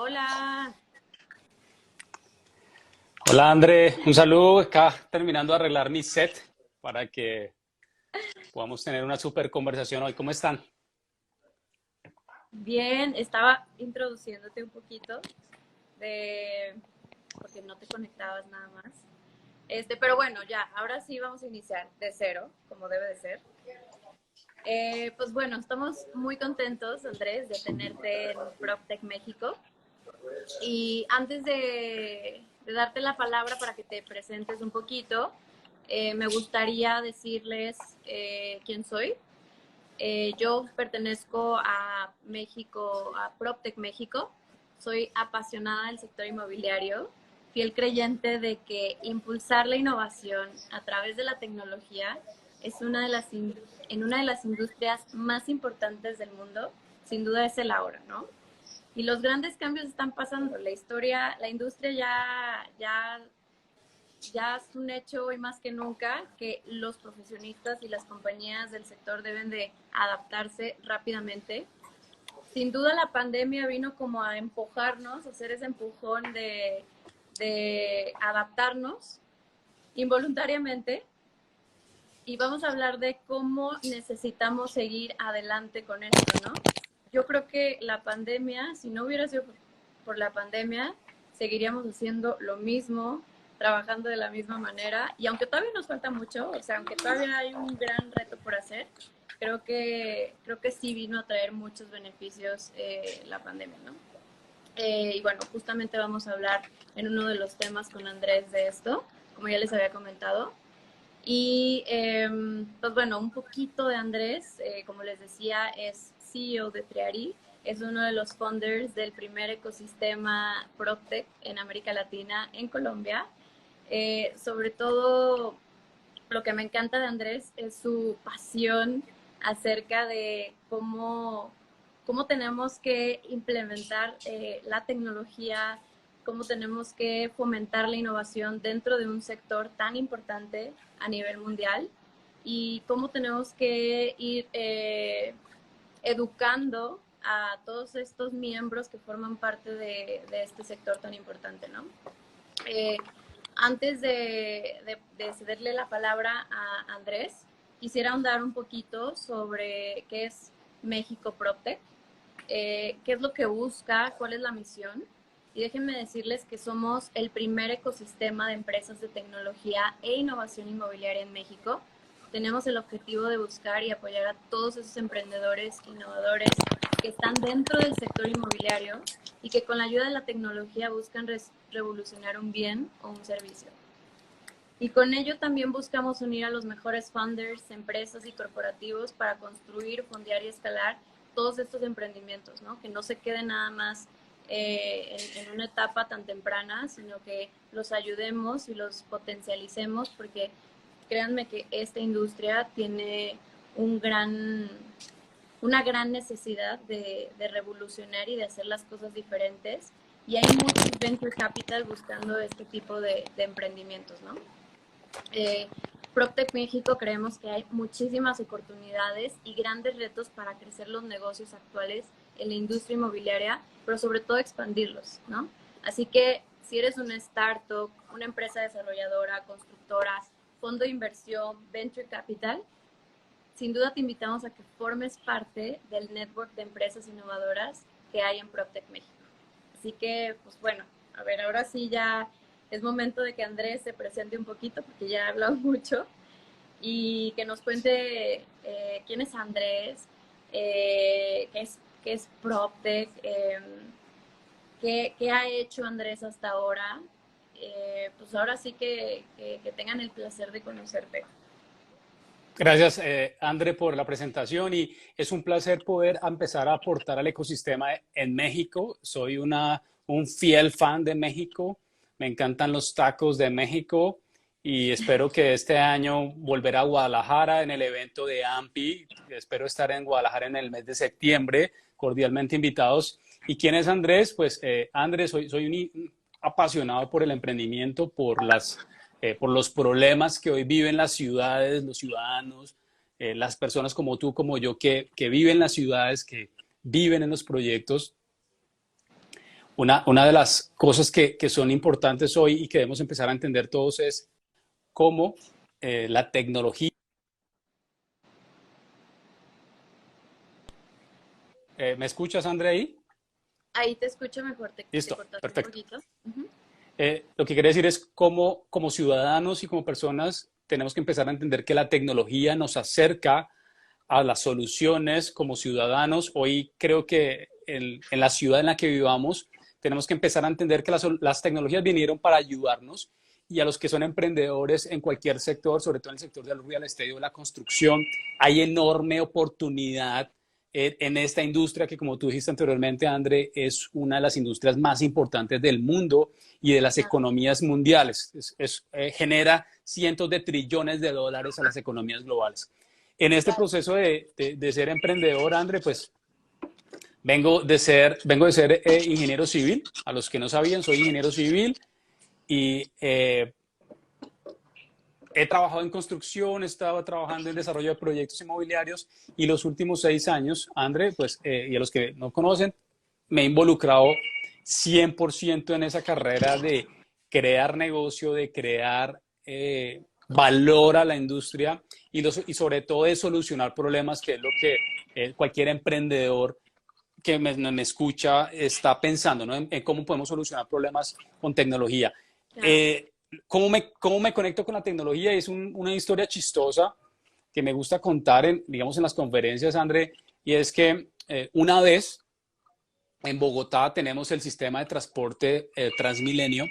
Hola, Hola André, un saludo acá terminando de arreglar mi set para que podamos tener una super conversación hoy. ¿Cómo están? bien, estaba introduciéndote un poquito de, porque no te conectabas nada más. Pero bueno, ya, ahora sí vamos a iniciar de cero, como debe de ser. Pues bueno, estamos muy contentos, Andrés, de tenerte en PropTech México. Y antes de darte la palabra para que te presentes un poquito, me gustaría decirles quién soy. Yo pertenezco a México, a PropTech México. Soy apasionada del sector inmobiliario, fiel creyente de que impulsar la innovación a través de la tecnología es en una de las industrias más importantes del mundo, sin duda es el ahora, ¿no? Y los grandes cambios están pasando. La industria ya es un hecho hoy más que nunca que los profesionistas y las compañías del sector deben de adaptarse rápidamente. Sin duda la pandemia vino como a empujarnos, a hacer ese empujón de adaptarnos involuntariamente, y vamos a hablar de cómo necesitamos seguir adelante con esto, ¿no? Yo creo que la pandemia, si no hubiera sido por la pandemia, seguiríamos haciendo lo mismo, trabajando de la misma manera, y aunque todavía nos falta mucho, o sea, aunque todavía hay un gran reto por hacer, creo que sí vino a traer muchos beneficios la pandemia, ¿no? Y bueno, justamente vamos a hablar en uno de los temas con Andrés de esto, como ya les había comentado. Y pues bueno, un poquito de Andrés, como les decía, es CEO de Triari, es uno de los founders del primer ecosistema PropTech en América Latina, en Colombia. Sobre todo, lo que me encanta de Andrés es su pasión acerca de cómo tenemos que implementar la tecnología, cómo tenemos que fomentar la innovación dentro de un sector tan importante a nivel mundial y cómo tenemos que ir educando a todos estos miembros que forman parte de este sector tan importante, ¿no? Eh, Antes de cederle la palabra a Andrés, quisiera ahondar un poquito sobre qué es México PropTech, qué es lo que busca, cuál es la misión. Y déjenme decirles que somos el primer ecosistema de empresas de tecnología e innovación inmobiliaria en México. Tenemos el objetivo de buscar y apoyar a todos esos emprendedores, innovadores que están dentro del sector inmobiliario y que con la ayuda de la tecnología buscan revolucionar un bien o un servicio. Y con ello también buscamos unir a los mejores funders, empresas y corporativos para construir, fondear y escalar todos estos emprendimientos, ¿no? Que no se queden nada más en una etapa tan temprana, sino que los ayudemos y los potencialicemos, porque créanme que esta industria tiene un gran, una gran necesidad de revolucionar y de hacer las cosas diferentes. Y hay muchos venture capital buscando este tipo de emprendimientos, ¿no? eh, PropTech México creemos que hay muchísimas oportunidades y grandes retos para crecer los negocios actuales en la industria inmobiliaria, pero sobre todo expandirlos, ¿no? Así que si eres una startup, una empresa desarrolladora, constructora, fondo de inversión, venture capital, sin duda te invitamos a que formes parte del network de empresas innovadoras que hay en PropTech México. Así que, pues bueno, a ver, ahora sí ya es momento de que Andrés se presente un poquito, porque ya ha hablado mucho, y que nos cuente quién es Andrés, qué es PropTech, qué ha hecho Andrés hasta ahora. Pues ahora sí que tengan el placer de conocerte. Gracias, André, por la presentación y es un placer poder empezar a aportar al ecosistema en México. Soy un fiel fan de México, me encantan los tacos de México y espero que este año volver a Guadalajara en el evento de AMPI. Espero estar en Guadalajara en el mes de septiembre, cordialmente invitados. ¿Y quién es Andrés? Pues Andrés, soy un apasionado por el emprendimiento, por los problemas que hoy viven las ciudades, los ciudadanos, las personas como tú, como yo, que viven las ciudades, que viven en los proyectos. Una de las cosas que son importantes hoy y que debemos empezar a entender todos es cómo la tecnología. ¿Me escuchas, André, ahí? Ahí te escucho mejor, te Listo, cortaste un perfecto. poquito. Ujú. Lo que quiere decir es cómo, como ciudadanos y como personas, tenemos que empezar a entender que la tecnología nos acerca a las soluciones como ciudadanos. Hoy creo que en la ciudad en la que vivamos tenemos que empezar a entender que las tecnologías vinieron para ayudarnos y a los que son emprendedores en cualquier sector, sobre todo en el sector del real estate o la construcción, hay enorme oportunidad en esta industria que, como tú dijiste anteriormente, André, es una de las industrias más importantes del mundo y de las Claro. economías mundiales. Genera cientos de trillones de dólares a las economías globales. En este Claro. proceso de ser emprendedor, André, pues vengo de ser ingeniero civil. A los que no sabían, soy ingeniero civil y he trabajado en construcción, he estado trabajando en desarrollo de proyectos inmobiliarios y los últimos 6 años, André, pues, y a los que no conocen, me he involucrado 100% en esa carrera de crear negocio, de crear valor a la industria y sobre todo de solucionar problemas, que es lo que cualquier emprendedor que me escucha está pensando, ¿no? En cómo podemos solucionar problemas con tecnología. Claro. Eh, ¿Cómo me conecto con la tecnología? Es una historia chistosa que me gusta contar, digamos, en las conferencias, André, y es que una vez en Bogotá tenemos el sistema de transporte Transmilenio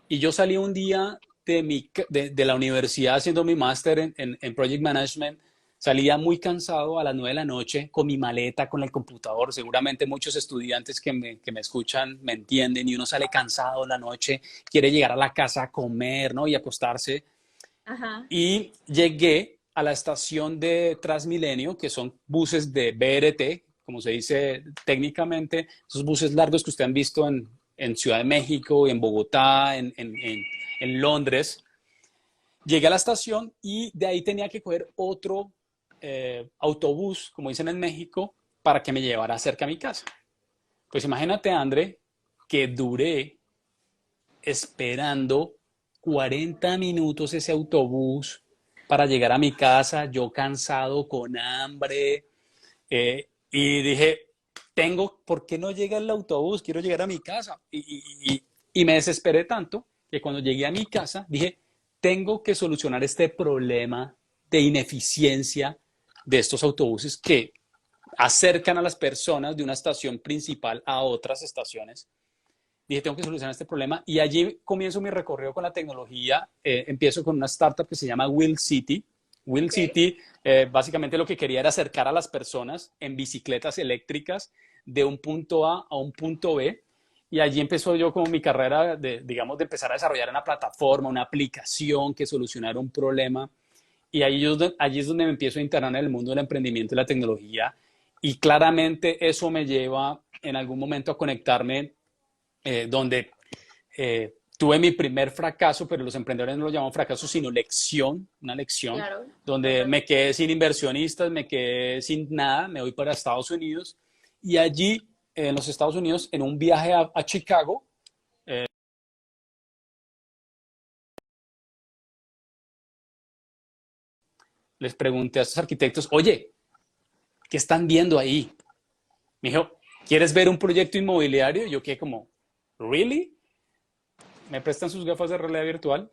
y yo salí un día de la universidad haciendo mi máster en Project Management. Salía muy cansado a las 9 de la noche con mi maleta, con el computador. Seguramente muchos estudiantes que me escuchan me entienden y uno sale cansado en la noche, quiere llegar a la casa a comer, ¿no? Y acostarse. Ajá. Y llegué a la estación de Transmilenio, que son buses de BRT, como se dice técnicamente, esos buses largos que usted han visto en Ciudad de México, en Bogotá, en Londres. Llegué a la estación y de ahí tenía que coger otro autobús, como dicen en México, para que me llevara cerca a mi casa. Pues imagínate, André, que duré esperando 40 minutos ese autobús para llegar a mi casa, yo cansado, con hambre, y dije, ¿por qué no llega el autobús? Quiero llegar a mi casa. Y me desesperé tanto que cuando llegué a mi casa dije, tengo que solucionar este problema de ineficiencia de estos autobuses que acercan a las personas de una estación principal a otras estaciones. Dije, tengo que solucionar este problema y allí comienzo mi recorrido con la tecnología. Empiezo con una startup que se llama Will City. Will Ok. City, básicamente lo que quería era acercar a las personas en bicicletas eléctricas de un punto A un punto B. Y allí empezó yo como mi carrera digamos, de empezar a desarrollar una plataforma, una aplicación que solucionara un problema. Y allí es donde me empiezo a internar en el mundo del emprendimiento y la tecnología. Y claramente eso me lleva en algún momento a conectarme donde tuve mi primer fracaso, pero los emprendedores no lo llaman fracaso, sino lección, una lección, Claro. donde Total. me quedé sin inversionistas, me quedé sin nada, me voy para Estados Unidos y allí en los Estados Unidos, en un viaje a Chicago, les pregunté a estos arquitectos, oye, ¿qué están viendo ahí? Me dijo, ¿quieres ver un proyecto inmobiliario? Yo quedé como, ¿really? Me prestan sus gafas de realidad virtual.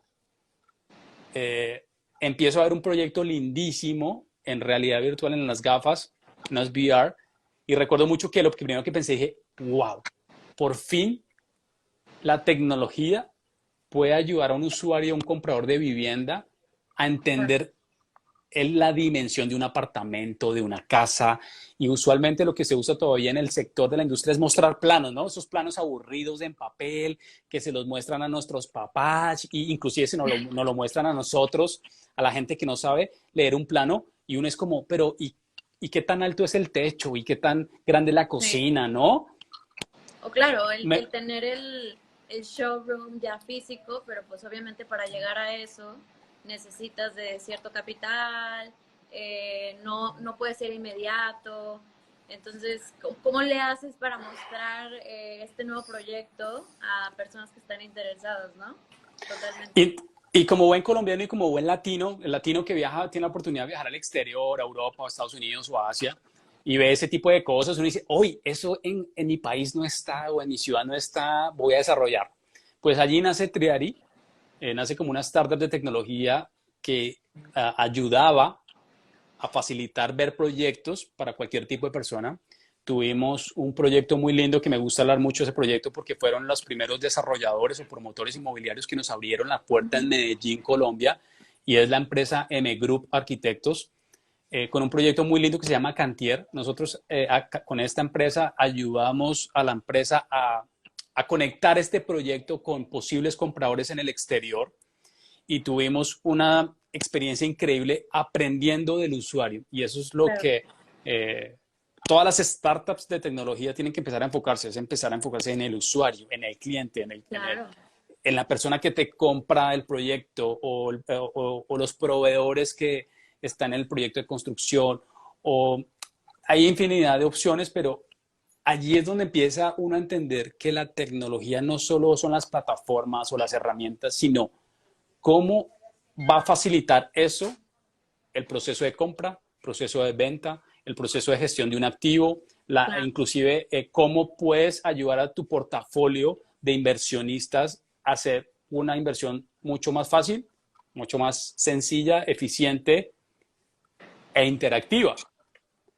eh, Empiezo a ver un proyecto lindísimo en realidad virtual en las gafas, en las VR, y recuerdo mucho que lo primero que pensé, dije, wow, por fin la tecnología puede ayudar a un usuario, a un comprador de vivienda, a entender la dimensión de un apartamento, de una casa, y usualmente lo que se usa todavía en el sector de la industria es mostrar planos, ¿no? Esos planos aburridos en papel que se los muestran a nuestros papás, e inclusive se nos lo muestran a nosotros, a la gente que no sabe leer un plano, y uno es como, pero ¿y qué tan alto es el techo? ¿Y qué tan grande es la Sí. cocina? ¿No? O claro, Me, el tener el showroom ya físico, pero pues obviamente para llegar a eso necesitas de cierto capital, no puede ser inmediato. Entonces, ¿cómo le haces para mostrar este nuevo proyecto a personas que están interesadas, ¿no? Totalmente. Y como buen colombiano y como buen latino, el latino que viaja, tiene la oportunidad de viajar al exterior, a Europa, a Estados Unidos o a Asia, y ve ese tipo de cosas, uno dice, hoy eso en mi país no está o en mi ciudad no está, voy a desarrollar. Pues allí nace Triari, nace como una startup de tecnología que ayudaba a facilitar ver proyectos para cualquier tipo de persona. Tuvimos un proyecto muy lindo que me gusta hablar mucho de ese proyecto porque fueron los primeros desarrolladores o promotores inmobiliarios que nos abrieron la puerta en Medellín, Colombia, y es la empresa M Group Arquitectos, con un proyecto muy lindo que se llama Cantier. Nosotros con esta empresa ayudamos a la empresa a conectar este proyecto con posibles compradores en el exterior y tuvimos una experiencia increíble aprendiendo del usuario. Y eso es lo Claro, que todas las startups de tecnología tienen que empezar a enfocarse, es empezar a enfocarse en el usuario, en el cliente, claro. en la persona que te compra el proyecto o los proveedores que están en el proyecto de construcción. O hay infinidad de opciones, pero allí es donde empieza uno a entender que la tecnología no solo son las plataformas o las herramientas, sino cómo va a facilitar eso, el proceso de compra, proceso de venta, el proceso de gestión de un activo, Claro. inclusive cómo puedes ayudar a tu portafolio de inversionistas a hacer una inversión mucho más fácil, mucho más sencilla, eficiente e interactiva.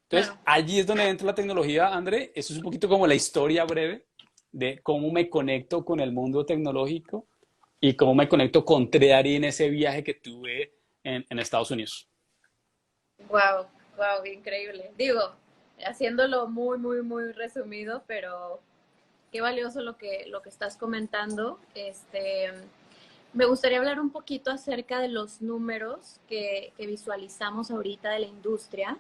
Entonces, Claro. allí es donde entra la tecnología, André. Eso es un poquito como la historia breve de cómo me conecto con el mundo tecnológico y cómo me conecto con Treari en ese viaje que tuve en Estados Unidos. Wow, wow, increíble. Digo, haciéndolo muy, muy, muy resumido, pero qué valioso lo que estás comentando. Me gustaría hablar un poquito acerca de los números que visualizamos ahorita de la industria,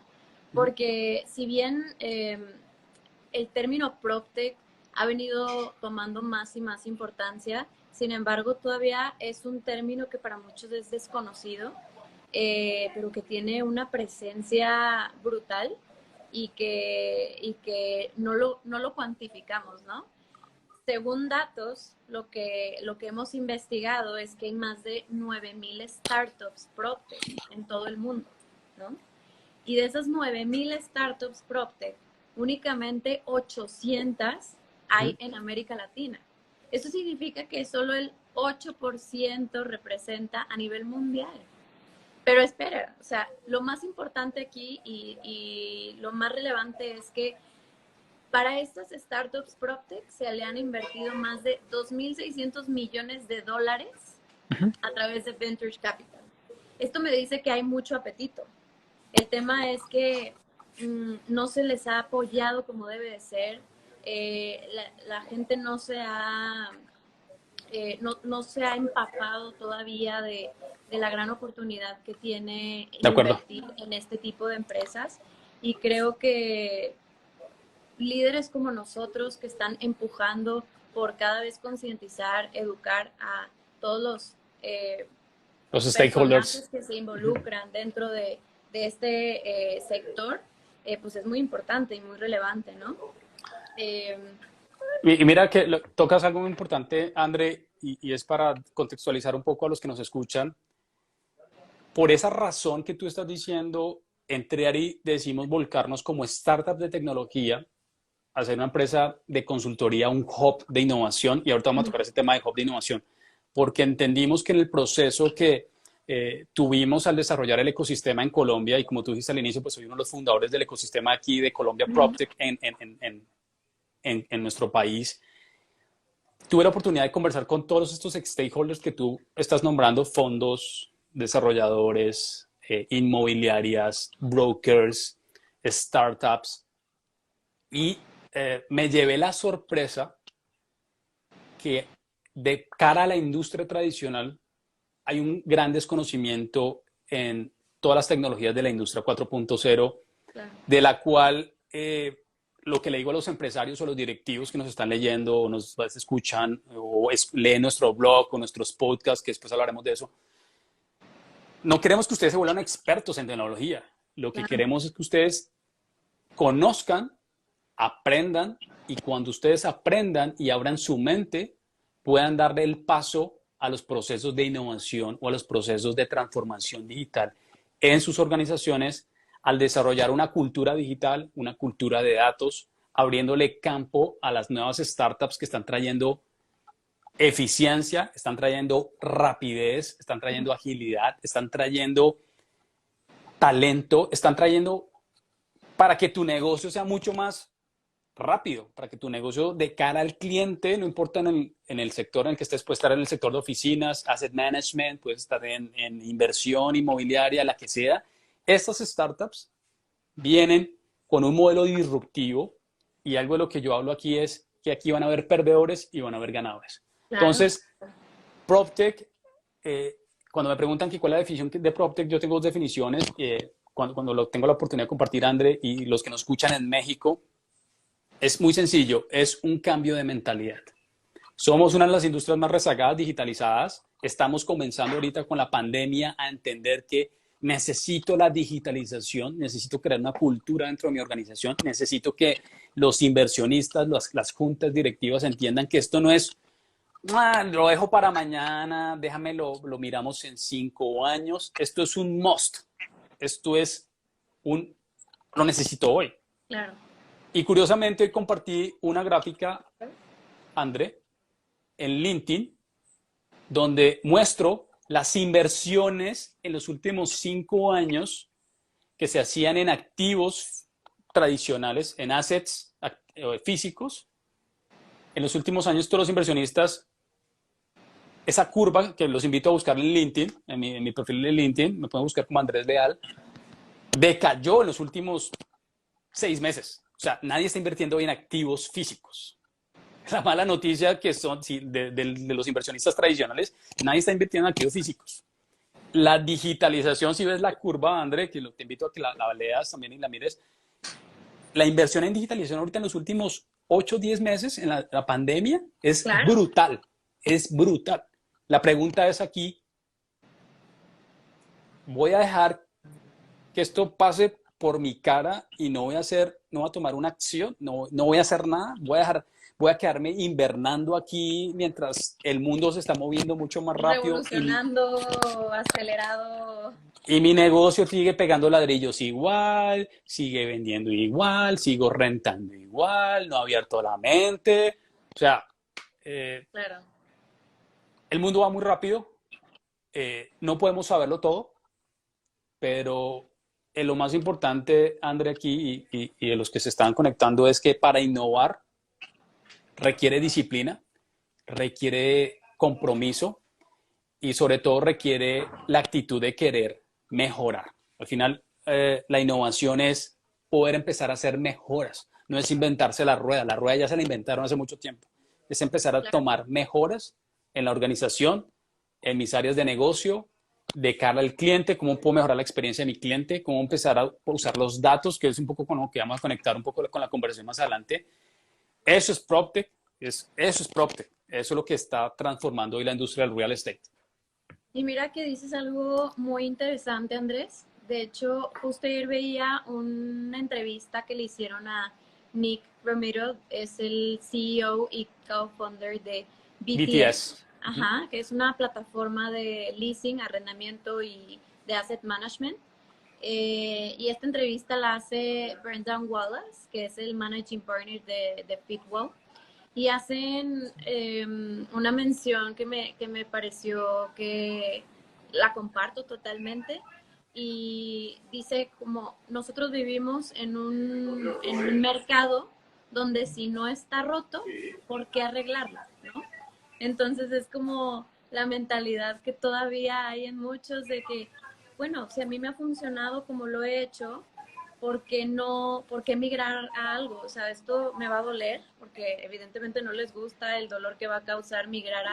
porque si bien el término PropTech ha venido tomando más y más importancia, sin embargo todavía es un término que para muchos es desconocido, pero que tiene una presencia brutal y que no lo cuantificamos, ¿no? Según datos, lo que hemos investigado es que hay más de 9,000 startups PropTech en todo el mundo, ¿no? Y de esas 9,000 startups PropTech, únicamente 800 hay en América Latina. Eso significa que solo el 8% representa a nivel mundial. Pero espera, o sea, lo más importante aquí y lo más relevante es que para estas startups PropTech se le han invertido más de 2.600 millones de dólares a través de Ventures Capital. Esto me dice que hay mucho apetito. El tema es que no se les ha apoyado como debe de ser. La gente no se ha empapado todavía de la gran oportunidad que tiene De acuerdo. invertir en este tipo de empresas. Y creo que líderes como nosotros que están empujando por cada vez concientizar, educar a todos los Los stakeholders. personajes que se involucran dentro de este sector, pues es muy importante y muy relevante, ¿no? Eh, Y mira que tocas algo muy importante, André, y es para contextualizar un poco a los que nos escuchan. Por esa razón que tú estás diciendo, en Triari decimos volcarnos como startup de tecnología, hacer una empresa de consultoría, un hub de innovación, y ahorita vamos a tocar ese tema de hub de innovación, porque entendimos que en el proceso que tuvimos al desarrollar el ecosistema en Colombia, y como tú dijiste al inicio, pues soy uno de los fundadores del ecosistema aquí de Colombia PropTech en nuestro país, tuve la oportunidad de conversar con todos estos stakeholders que tú estás nombrando, fondos, desarrolladores, inmobiliarias, brokers, startups, y me llevé la sorpresa que de cara a la industria tradicional hay un gran desconocimiento en todas las tecnologías de la industria 4.0, claro, de la cual lo que le digo a los empresarios o los directivos que nos están leyendo o nos escuchan o leen nuestro blog o nuestros podcasts, que después hablaremos de eso, no queremos que ustedes se vuelvan expertos en tecnología. Lo que claro, queremos es que ustedes conozcan aprendan, y cuando ustedes aprendan y abran su mente, puedan darle el paso a los procesos de innovación o a los procesos de transformación digital en sus organizaciones al desarrollar una cultura digital, una cultura de datos, abriéndole campo a las nuevas startups que están trayendo eficiencia, están trayendo rapidez, están trayendo agilidad, están trayendo talento, están trayendo para que tu negocio sea mucho más rápido, para que tu negocio de cara al cliente, no importa en el sector en el que estés, puedes estar en el sector de oficinas, asset management, puedes estar en inversión inmobiliaria, la que sea. Estas startups vienen con un modelo disruptivo y algo de lo que yo hablo aquí es que aquí van a haber perdedores y van a haber ganadores. Claro. Entonces, PropTech, cuando me preguntan que cuál es la definición de PropTech, yo tengo dos definiciones. Cuando tengo la oportunidad de compartir, André, y los que nos escuchan en México, es muy sencillo, es un cambio de mentalidad. Somos una de las industrias más rezagadas, digitalizadas. Estamos comenzando ahorita con la pandemia a entender que necesito la digitalización, necesito crear una cultura dentro de mi organización, necesito que los inversionistas, las juntas directivas entiendan que esto no es, lo dejo para mañana, déjame lo miramos en 5 años. Esto es un must, esto es lo necesito hoy. Claro. Y curiosamente hoy compartí una gráfica, André, en LinkedIn, donde muestro las inversiones en los últimos 5 años que se hacían en activos tradicionales, en assets físicos. En los últimos años todos los inversionistas, esa curva que los invito a buscar en LinkedIn, en mi perfil de LinkedIn, me pueden buscar como Andrés Leal, decayó en los últimos 6 meses. O sea, nadie está invirtiendo en activos físicos. La mala noticia que son de los inversionistas tradicionales, nadie está invirtiendo en activos físicos. La digitalización, si ves la curva, André, que te invito a que la leas también y la mires, la inversión en digitalización ahorita en los últimos 8 o 10 meses en la pandemia es brutal, es brutal. La pregunta es aquí, ¿voy a dejar que esto pase por mi cara y no voy a tomar una acción, no voy a hacer nada, voy a quedarme invernando aquí mientras el mundo se está moviendo mucho más rápido revolucionando, acelerado, y mi negocio sigue pegando ladrillos igual, sigue vendiendo igual, sigo rentando igual, no ha abierto la mente? O sea, claro. el mundo va muy rápido, no podemos saberlo todo, pero lo más importante, André, aquí y de los que se están conectando es que para innovar requiere disciplina, requiere compromiso y sobre todo requiere la actitud de querer mejorar. Al final, la innovación es poder empezar a hacer mejoras, no es inventarse la rueda ya se la inventaron hace mucho tiempo, es empezar a tomar mejoras en la organización, en mis áreas de negocio, de cara al cliente, cómo puedo mejorar la experiencia de mi cliente, cómo empezar a usar los datos, que es un poco con lo que vamos a conectar un poco con la conversación más adelante. Eso es PropTech, eso es PropTech, eso es lo que está transformando hoy la industria del real estate. Y mira que dices algo muy interesante, Andrés. De hecho, justo ayer veía una entrevista que le hicieron a Nick Romero, es el CEO y co-founder de BTS. Ajá, que es una plataforma de leasing, arrendamiento y de asset management. Y esta entrevista la hace Brendan Wallace, que es el managing partner de Fitwell. Y hacen una mención que me pareció que la comparto totalmente. Y dice como nosotros vivimos en un mercado donde si no está roto, ¿por qué arreglarlo? ¿No? Entonces es como la mentalidad que todavía hay en muchos de que, bueno, si a mí me ha funcionado como lo he hecho, ¿por qué migrar a algo? O sea, esto me va a doler, porque evidentemente no les gusta el dolor que va a causar migrar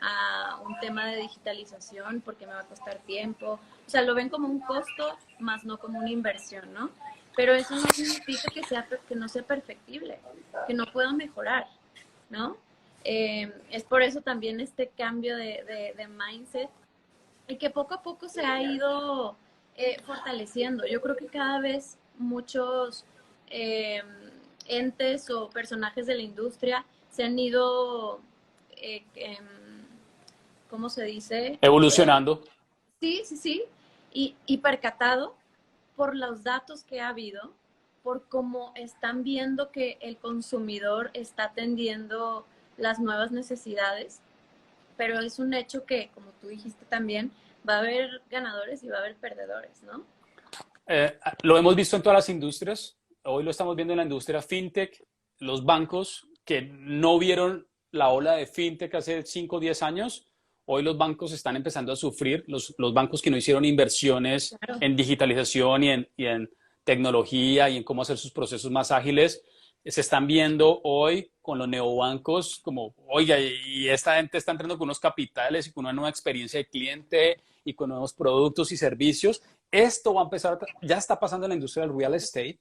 a un tema de digitalización, porque me va a costar tiempo. O sea, lo ven como un costo, más no como una inversión, ¿no? Pero eso no significa que no sea perfectible, que no pueda mejorar, ¿no? Es por eso también este cambio de mindset y que poco a poco se ha ido fortaleciendo. Yo creo que cada vez muchos entes o personajes de la industria se han ido, ¿cómo se dice? Evolucionando. Sí, sí, sí, y percatado por los datos que ha habido, por cómo están viendo que el consumidor está atendiendo las nuevas necesidades, pero es un hecho que, como tú dijiste también, va a haber ganadores y va a haber perdedores, ¿no? Lo hemos visto en todas las industrias. Hoy lo estamos viendo en la industria fintech. Los bancos que no vieron la ola de fintech hace 5 o 10 años, hoy los bancos están empezando a sufrir. Los bancos que no hicieron inversiones Claro. en digitalización y en tecnología y en cómo hacer sus procesos más ágiles, se están viendo hoy con los neobancos como, oiga, y esta gente está entrando con unos capitales y con una nueva experiencia de cliente y con nuevos productos y servicios. Esto va a empezar, ya está pasando en la industria del real estate.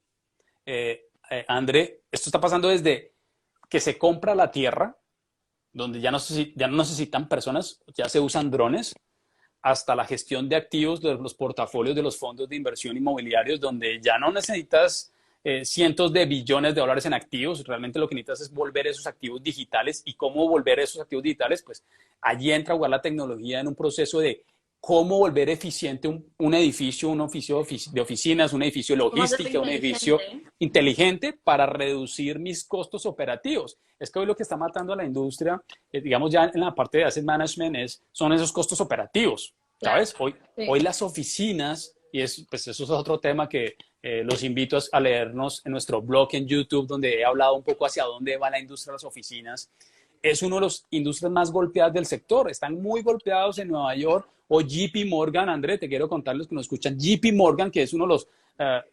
André, esto está pasando desde que se compra la tierra, donde ya no necesitan personas, ya se usan drones, hasta la gestión de activos de los portafolios de los fondos de inversión inmobiliarios, donde ya no necesitas cientos de billones de dólares en activos, realmente lo que necesitas es volver esos activos digitales. ¿Y cómo volver esos activos digitales? Pues allí entra a jugar la tecnología en un proceso de cómo volver eficiente un edificio, un oficio de oficinas, un edificio de ¿Cómo hacerlo logística, un edificio inteligente? inteligente para reducir mis costos operativos. Es que hoy lo que está matando a la industria, digamos ya en la parte de asset management, son esos costos operativos, Claro, ¿sabes? Hoy, sí. hoy las oficinas, y pues eso es otro tema que los invito a leernos en nuestro blog en YouTube, donde he hablado un poco hacia dónde va la industria de las oficinas. Es uno de los industrias más golpeadas del sector. Están muy golpeados en Nueva York o JP Morgan. André, te quiero contarles que nos escuchan. JP Morgan, que es uno de los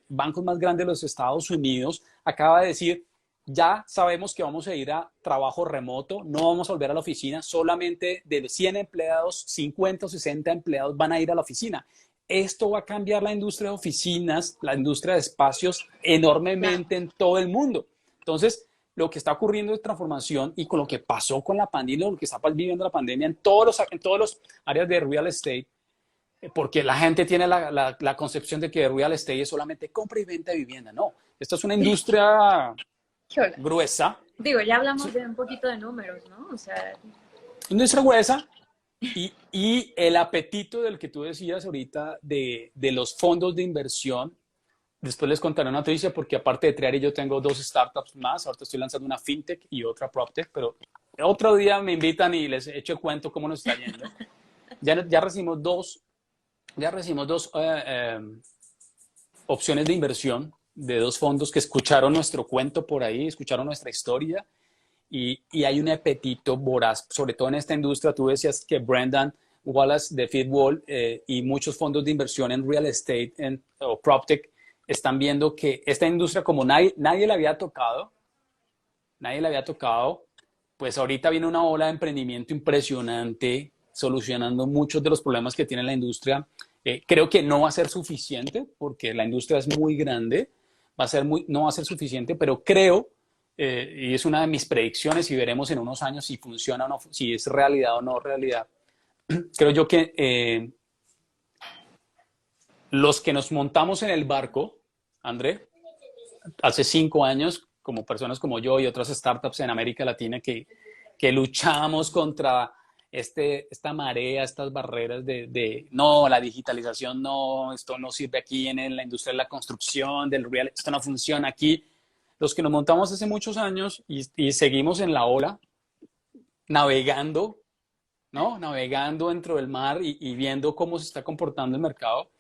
bancos más grandes de los Estados Unidos, acaba de decir, ya sabemos que vamos a ir a trabajo remoto, no vamos a volver a la oficina, solamente de 100 empleados, 50 o 60 empleados van a ir a la oficina. Esto va a cambiar la industria de oficinas, la industria de espacios Claro. enormemente en todo el mundo. Entonces, lo que está ocurriendo de transformación y con lo que pasó con la pandemia, lo que está viviendo la pandemia en todos los áreas de real estate, porque la gente tiene la concepción de que real estate es solamente compra y venta de vivienda. No, esta es una industria Híjole. gruesa, Digo, ya es hablamos de un poquito de números, ¿no? O sea, una industria gruesa y el apetito del que tú decías ahorita de los fondos de inversión. Después les contaré una noticia porque aparte de Triari yo tengo 2 startups más. Ahorita estoy lanzando una fintech y otra proptech, pero otro día me invitan y les echo el cuento cómo nos está yendo. Ya recibimos dos opciones de inversión de 2 fondos que escucharon nuestro cuento por ahí, escucharon nuestra historia y hay un apetito voraz, sobre todo en esta industria. Tú decías que Brendan Wallace de Fitwall y muchos fondos de inversión en real estate o PropTech están viendo que esta industria, como nadie la había tocado, pues ahorita viene una ola de emprendimiento impresionante, solucionando muchos de los problemas que tiene la industria. Creo que no va a ser suficiente porque la industria es muy grande, no va a ser suficiente, pero creo, y es una de mis predicciones y veremos en unos años si funciona o no, si es realidad o no realidad. Creo yo que los que nos montamos en el barco, André, hace 5 años, como personas como yo y otras startups en América Latina que luchamos contra esta marea, estas barreras no, la digitalización no, esto no sirve aquí en la industria de la construcción, del real, esto no funciona aquí. Los que nos montamos hace muchos años y seguimos en la ola, navegando, ¿no? Navegando dentro del mar y viendo cómo se está comportando el mercado.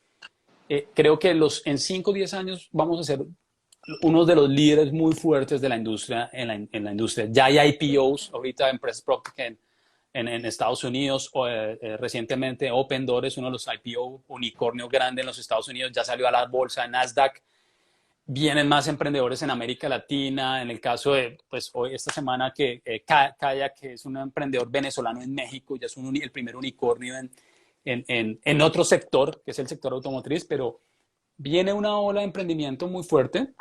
Creo que en 5 o 10 años vamos a ser uno de los líderes muy fuertes de la industria en la industria. Ya hay IPOs ahorita, empresas PropTech en Estados Unidos. Recientemente Open Door es uno de los IPO unicornio grande en los Estados Unidos, ya salió a la bolsa de Nasdaq. Vienen más emprendedores en América Latina. En el caso de, pues hoy, esta semana, que Kaya, que es un emprendedor venezolano en México, ya es el primer unicornio en otro sector, que es el sector automotriz, pero viene una ola de emprendimiento muy fuerte.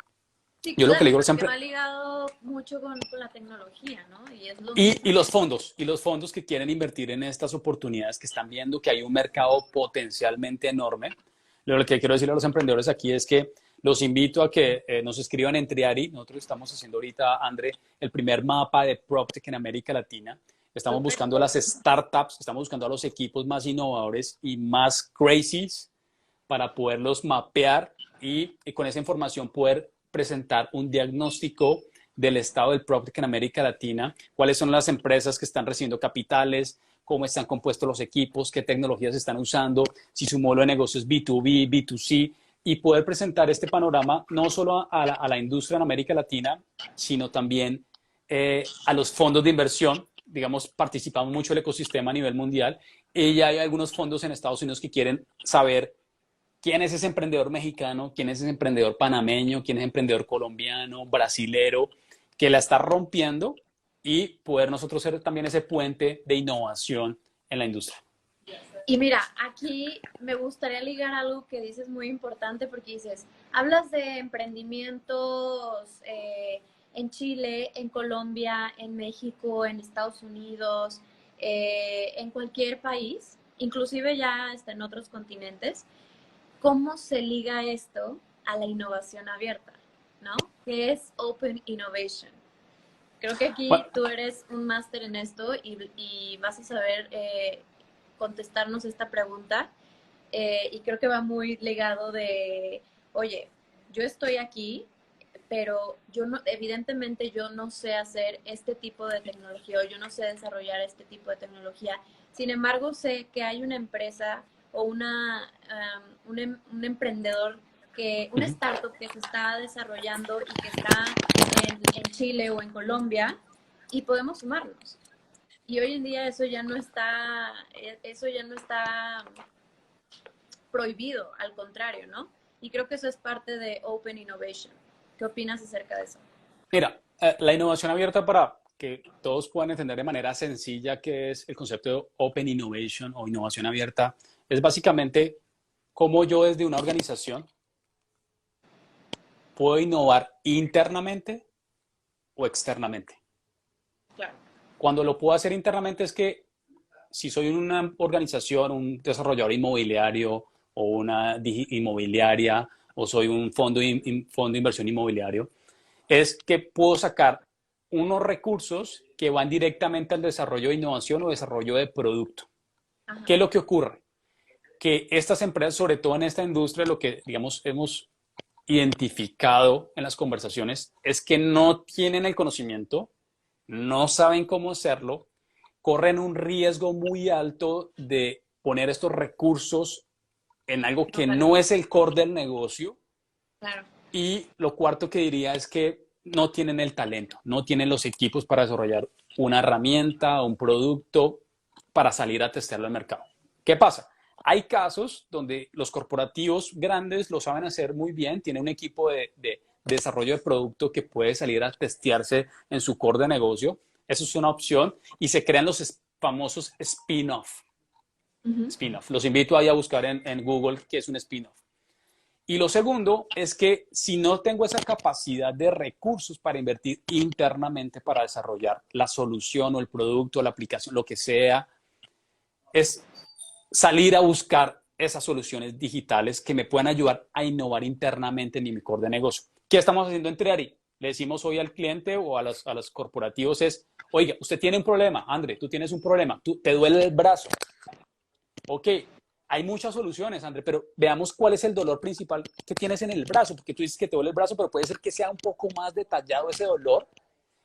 sí, Yo lo que le claro, digo porque siempre, va ligado mucho con la tecnología, ¿no? Y es lo y mismo. los fondos que quieren invertir en estas oportunidades, que están viendo que hay un mercado potencialmente enorme. Lo que quiero decirle a los emprendedores aquí es que los invito a que nos escriban en Triari. Nosotros estamos haciendo ahorita, André, el primer mapa de PropTech en América Latina. Estamos Súper. buscando a las startups, estamos buscando a los equipos más innovadores y más crazies para poderlos mapear y con esa información poder presentar un diagnóstico del estado del PropTech en América Latina, cuáles son las empresas que están recibiendo capitales, cómo están compuestos los equipos, qué tecnologías están usando, si su modelo de negocio es B2B, B2C, y poder presentar este panorama no solo a la industria en América Latina, sino también a los fondos de inversión. Digamos, participamos mucho del ecosistema a nivel mundial y ya hay algunos fondos en Estados Unidos que quieren saber quién es ese emprendedor mexicano, quién es ese emprendedor panameño, quién es el emprendedor colombiano, brasilero, que la está rompiendo y poder nosotros ser también ese puente de innovación en la industria. Y mira, aquí me gustaría ligar algo que dices muy importante porque dices, hablas de emprendimientos en Chile, en Colombia, en México, en Estados Unidos, en cualquier país, inclusive ya hasta en otros continentes. ¿Cómo se liga esto a la innovación abierta? ¿No? ¿Qué es Open Innovation? Creo que aquí Bueno, tú eres un máster en esto y vas a saber contestarnos esta pregunta. Y creo que va muy ligado de, oye, yo estoy aquí, pero yo no, evidentemente yo no sé hacer este tipo de tecnología o yo no sé desarrollar este tipo de tecnología. Sin embargo, sé que hay una empresa o un emprendedor, una startup que se está desarrollando y que está en Chile o en Colombia y podemos sumarnos. Y hoy en día eso ya no está prohibido, al contrario, ¿no? Y creo que eso es parte de Open Innovation. ¿Qué opinas acerca de eso? mira, la innovación abierta para que todos puedan entender de manera sencilla qué es el concepto de Open Innovation o innovación abierta, es básicamente cómo yo desde una organización puedo innovar internamente o externamente. Claro. Cuando lo puedo hacer internamente es que si soy una organización, un desarrollador inmobiliario o una inmobiliaria o soy un fondo de inversión inmobiliario, es que puedo sacar unos recursos que van directamente al desarrollo de innovación o desarrollo de producto. Ajá. ¿Qué es lo que ocurre? Que estas empresas, sobre todo en esta industria, lo que, digamos, hemos identificado en las conversaciones es que no tienen el conocimiento, no saben cómo hacerlo, corren un riesgo muy alto de poner estos recursos en algo que no es el core del negocio. Claro. Y lo cuarto que diría es que no tienen el talento, no tienen los equipos para desarrollar una herramienta, un producto para salir a testearlo al mercado. ¿Qué pasa? Hay casos donde los corporativos grandes lo saben hacer muy bien, tienen un equipo de desarrollo de producto que puede salir a testearse en su core de negocio. Eso es una opción y se crean los famosos spin-off. Spin-off. Los invito ahí a buscar en Google qué es un spin-off. Y lo segundo es que si no tengo esa capacidad de recursos para invertir internamente para desarrollar la solución o el producto, la aplicación, lo que sea, es salir a buscar esas soluciones digitales que me puedan ayudar a innovar internamente en mi core de negocio. ¿Qué estamos haciendo en Triari? Le decimos hoy al cliente o a los corporativos es, oiga, usted tiene un problema, André, tú tienes un problema, te duele el brazo. Ok, hay muchas soluciones, André, pero veamos cuál es el dolor principal que tienes en el brazo, porque tú dices que te duele el brazo, pero puede ser que sea un poco más detallado ese dolor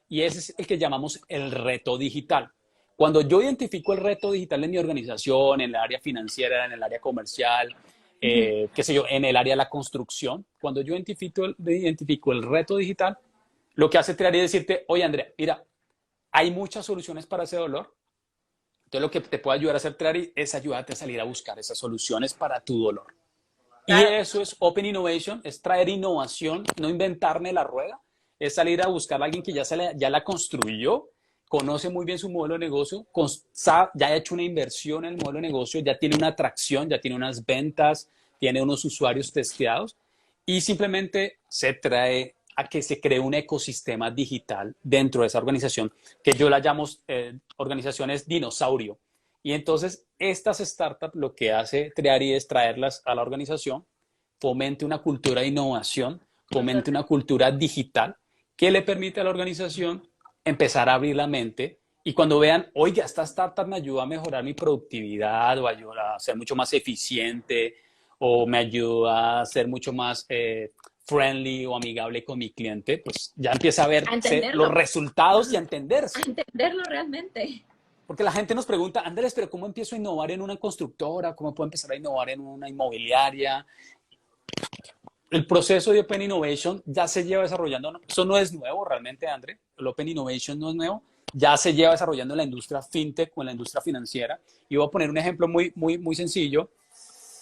y ese es el que llamamos el reto digital. Cuando yo identifico el reto digital en mi organización, en el área financiera, en el área comercial, qué sé yo, en el área de la construcción, cuando yo identifico el reto digital, lo que hace Triari es decirte, oye, Andrea, mira, hay muchas soluciones para ese dolor. Entonces, lo que te puede ayudar a hacer Triari es ayudarte a salir a buscar esas soluciones para tu dolor. Claro. Y eso es Open Innovation, es traer innovación, no inventarme la rueda, es salir a buscar a alguien que ya la construyó, conoce muy bien su modelo de negocio, ya ha hecho una inversión en el modelo de negocio, ya tiene una atracción, ya tiene unas ventas, tiene unos usuarios testeados y simplemente se trae a que se cree un ecosistema digital dentro de esa organización, que yo la llamo organizaciones dinosaurio. Y entonces estas startups lo que hace Triari es traerlas a la organización, fomente una cultura de innovación, fomente una Totalmente. cultura digital que le permite a la organización empezar a abrir la mente y cuando vean, oiga, esta startup me ayuda a mejorar mi productividad o ayuda a ser mucho más eficiente o me ayuda a ser mucho más friendly o amigable con mi cliente, pues ya empieza a A verse los entenderlo, resultados y a a entenderse. entenderlo realmente. Porque la gente nos pregunta, Andrés, pero ¿cómo empiezo a innovar en una constructora? ¿Cómo puedo empezar a innovar en una inmobiliaria? El proceso de Open Innovation ya se lleva desarrollando, eso no es nuevo realmente, André, el Open Innovation no es nuevo, ya se lleva desarrollando en la industria fintech o en la industria financiera. Y voy a poner un ejemplo muy sencillo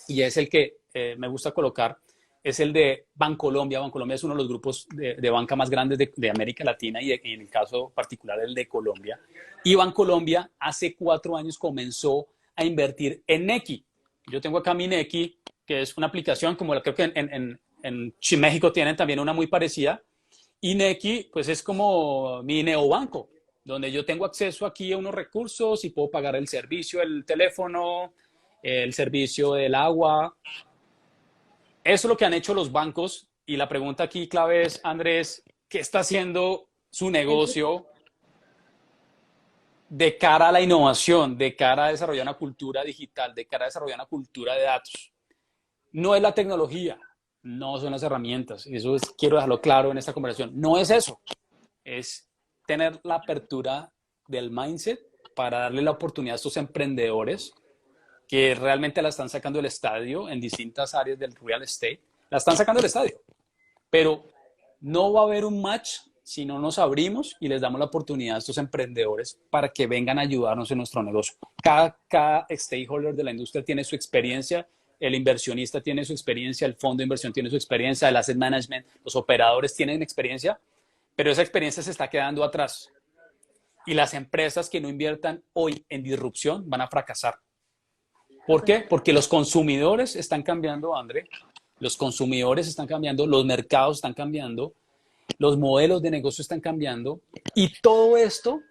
y es el que me gusta colocar, es el de Bancolombia. Bancolombia es uno de los grupos de banca más grandes de América Latina y en el caso particular el de Colombia. Y Bancolombia hace 4 años comenzó a invertir en Nequi. Yo tengo acá mi Nequi, que es una aplicación como la creo que en México tienen también una muy parecida. Y Nequi, pues es como mi neobanco, donde yo tengo acceso aquí a unos recursos y puedo pagar el servicio, el teléfono, el servicio del agua. Eso es lo que han hecho los bancos y la pregunta aquí clave es, Andrés, ¿qué está haciendo su El fut- negocio de cara a la innovación, de cara a desarrollar una cultura digital, de cara a desarrollar una cultura de datos? No es la tecnología, no son las herramientas. Eso es, quiero dejarlo claro en esta conversación. No es eso, es tener la apertura del mindset para darle la oportunidad a estos emprendedores que realmente la están sacando del estadio en distintas áreas del real estate, la están sacando del estadio, pero no va a haber un match si no nos abrimos y les damos la oportunidad a estos emprendedores para que vengan a ayudarnos en nuestro negocio. Cada stakeholder de la industria tiene su experiencia, el inversionista tiene su experiencia, el fondo de inversión tiene su experiencia, el asset management, los operadores tienen experiencia, pero esa experiencia se está quedando atrás. Y las empresas que no inviertan hoy en disrupción van a fracasar. ¿Por qué? Totalmente. Porque los consumidores están cambiando, André. Los consumidores están cambiando, los mercados están cambiando, los modelos de negocio están cambiando. Y todo esto,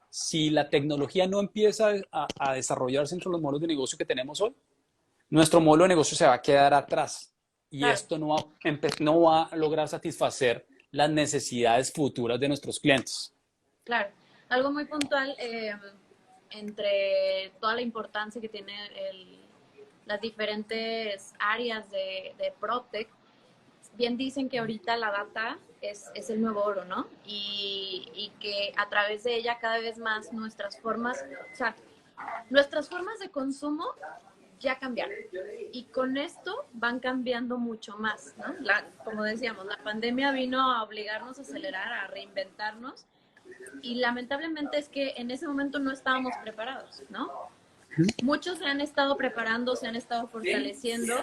si la tecnología no empieza a desarrollarse entre los modelos de negocio que tenemos hoy, nuestro modelo de negocio se va a quedar atrás. Y Claro, esto no va a lograr satisfacer las necesidades futuras de nuestros clientes. claro. Algo muy puntual entre toda la importancia que tiene las diferentes áreas de PropTech. Bien dicen que ahorita la data es el nuevo oro, ¿no? Y que a través de ella cada vez más o sea, nuestras formas de consumo ya cambiaron. Y con esto van cambiando mucho más, ¿no? Como decíamos, la pandemia vino a obligarnos a acelerar, a reinventarnos. Y lamentablemente es que en ese momento no estábamos preparados, ¿no? Muchos se han estado preparando, se han estado fortaleciendo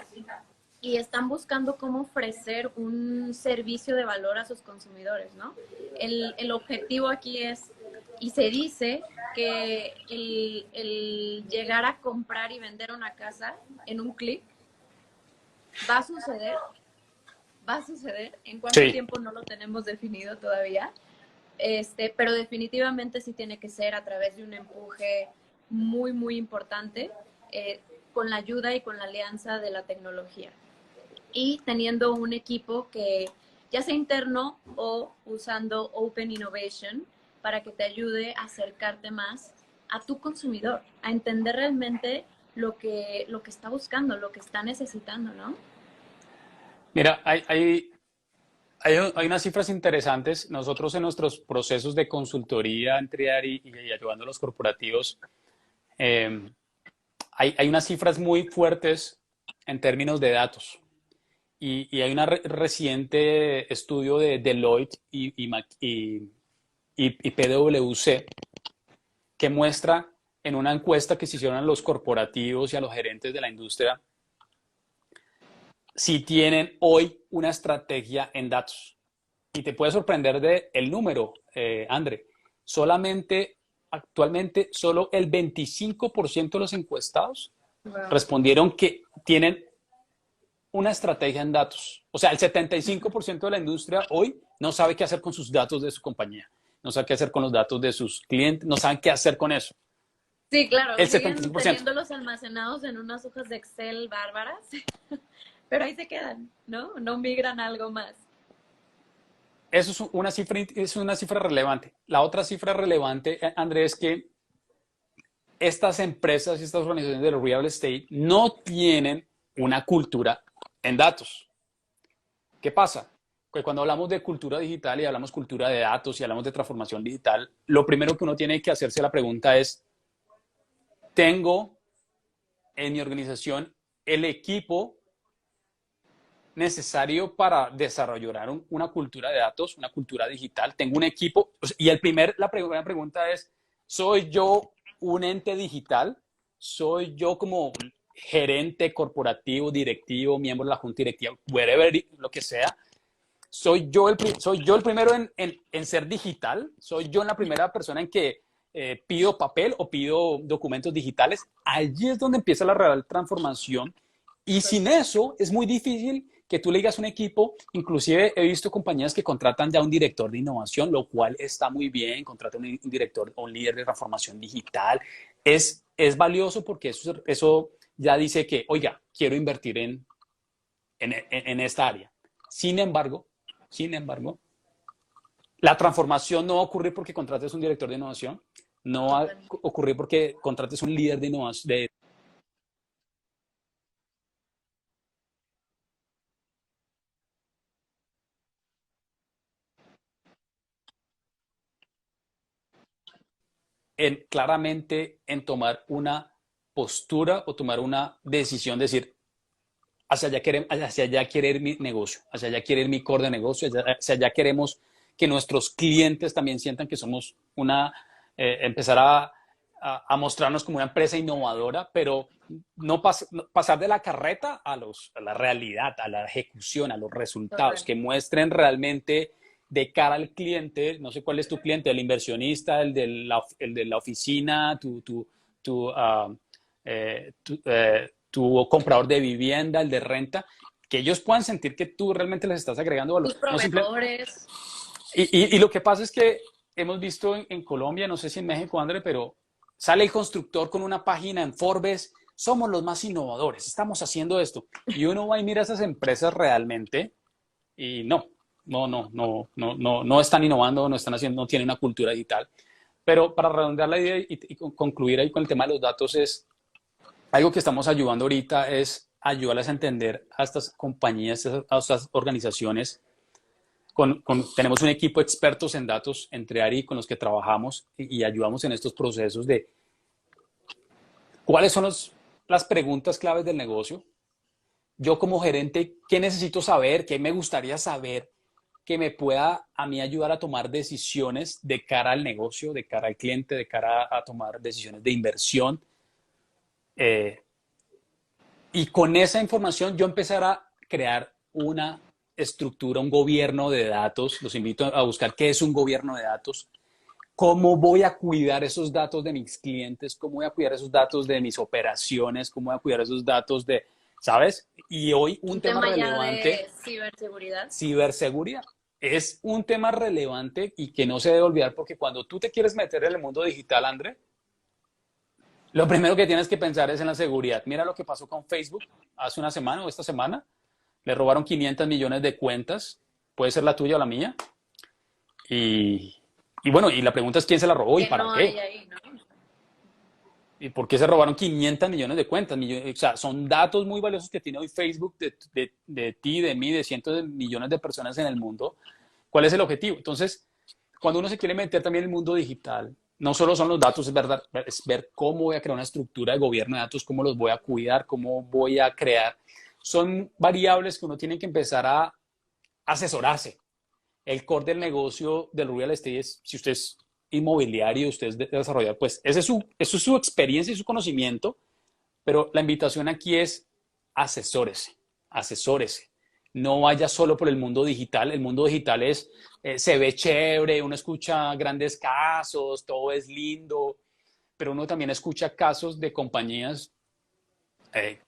y están buscando cómo ofrecer un servicio de valor a sus consumidores, ¿no? El objetivo aquí es, y se dice que el llegar a comprar y vender una casa en un clic va a suceder, en cuánto Sí. tiempo no lo tenemos definido todavía, pero definitivamente sí tiene que ser a través de un empuje muy importante, con la ayuda y con la alianza de la tecnología. Y teniendo un equipo que ya sea interno o usando Open Innovation para que te ayude a acercarte más a tu consumidor, a entender realmente lo que está buscando, lo que está necesitando, ¿no? Mira, hay unas cifras interesantes. Nosotros en nuestros procesos de consultoría entre y ayudando a los corporativos, eh, hay unas cifras muy fuertes en términos de datos. Y hay un reciente estudio de Deloitte y PwC que muestra en una encuesta que se hicieron a los corporativos y a los gerentes de la industria si tienen hoy una estrategia en datos. Y te puede sorprender el número, André. Solamente, actualmente, solo el 25% de los encuestados Wow. respondieron que tienen una estrategia en datos. O sea, el 75% de la industria hoy no sabe qué hacer con sus datos de su compañía, no sabe qué hacer con los datos de sus clientes, no saben qué hacer con eso. Sí, claro, El siguen 75%. teniéndolos almacenados en unas hojas de Excel bárbaras, pero ahí se quedan, ¿no? No migran a algo más. Eso es una cifra relevante. La otra cifra relevante, Andrés, es que estas empresas y estas organizaciones del real estate no tienen una cultura en datos. ¿Qué pasa? Que cuando hablamos de cultura digital y hablamos cultura de datos y hablamos de transformación digital, lo primero que uno tiene que hacerse la pregunta es, ¿tengo en mi organización el equipo necesario para desarrollar una cultura de datos, una cultura digital? ¿Tengo un equipo? Y la primera pregunta es, ¿soy yo un ente digital? ¿Soy yo como gerente corporativo, directivo, miembro de la junta directiva, whatever, lo que sea? ¿Soy yo el primero en ser digital? ¿Soy yo la primera persona en que pido papel o pido documentos digitales? Allí es donde empieza la real transformación. Y sin eso es muy difícil que tú le digas a un equipo. Inclusive he visto compañías que contratan ya un director de innovación, lo cual está muy bien, contratan un director o un líder de transformación digital. Es valioso porque eso ya dice que, oiga, quiero invertir en esta área. Sin embargo, la transformación no va a ocurrir porque contrates un director de innovación, no va a ocurrir porque contrates un líder de innovación. Claramente en tomar una postura o tomar una decisión, decir, hacia allá quiere ir mi negocio, hacia allá quiere ir mi core de negocio, hacia allá queremos que nuestros clientes también sientan que somos empezar a mostrarnos como una empresa innovadora, pero no pasar de la carreta a la realidad, a la ejecución, a los resultados, que muestren realmente de cara al cliente. No sé cuál es tu cliente, el inversionista, el de la oficina, tu comprador de vivienda, el de renta, que ellos puedan sentir que tú realmente les estás agregando valor. Tus proveedores. Y lo que pasa es que hemos visto en Colombia, no sé si en México, André, pero sale el constructor con una página en Forbes, somos los más innovadores, estamos haciendo esto. Y uno va y mira a esas empresas realmente y no están innovando, no están haciendo, no tienen una cultura digital. Pero para redondear la idea y concluir ahí con el tema de los datos, es algo que estamos ayudando ahorita es ayudarles a entender a estas compañías, a estas organizaciones. Tenemos un equipo de expertos en datos entre Ari con los que trabajamos y ayudamos en estos procesos de cuáles son las preguntas claves del negocio. Yo como gerente, ¿qué necesito saber? ¿Qué me gustaría saber que me pueda a mí ayudar a tomar decisiones de cara al negocio, de cara al cliente, de cara a tomar decisiones de inversión? Y con esa información yo empezar a crear una estructura, un gobierno de datos. Los invito a buscar qué es un gobierno de datos, cómo voy a cuidar esos datos de mis clientes, cómo voy a cuidar esos datos de mis operaciones, cómo voy a cuidar esos datos de, ¿sabes? Y hoy un tema relevante, ya de ciberseguridad. Ciberseguridad. Es un tema relevante y que no se debe olvidar porque cuando tú te quieres meter en el mundo digital, André, lo primero que tienes que pensar es en la seguridad. Mira lo que pasó con Facebook hace una semana o esta semana. Le robaron 500 millones de cuentas. Puede ser la tuya o la mía. Y bueno, y la pregunta es quién se la robó y para no qué. Hay ahí, ¿no? ¿Y por qué se robaron 500 millones de cuentas? O sea, son datos muy valiosos que tiene hoy Facebook de ti, de mí, de cientos de millones de personas en el mundo. ¿Cuál es el objetivo? Entonces, cuando uno se quiere meter también en el mundo digital, no solo son los datos, es verdad, es ver cómo voy a crear una estructura de gobierno de datos, cómo los voy a cuidar, cómo voy a crear. Son variables que uno tiene que empezar a asesorarse. El core del negocio del real estate es, si usted es inmobiliario, usted es desarrollador, pues eso es su experiencia y su conocimiento, pero la invitación aquí es asesórese, asesórese. No vaya solo por el mundo digital. El mundo digital se ve chévere, uno escucha grandes casos, todo es lindo, pero uno también escucha casos de compañías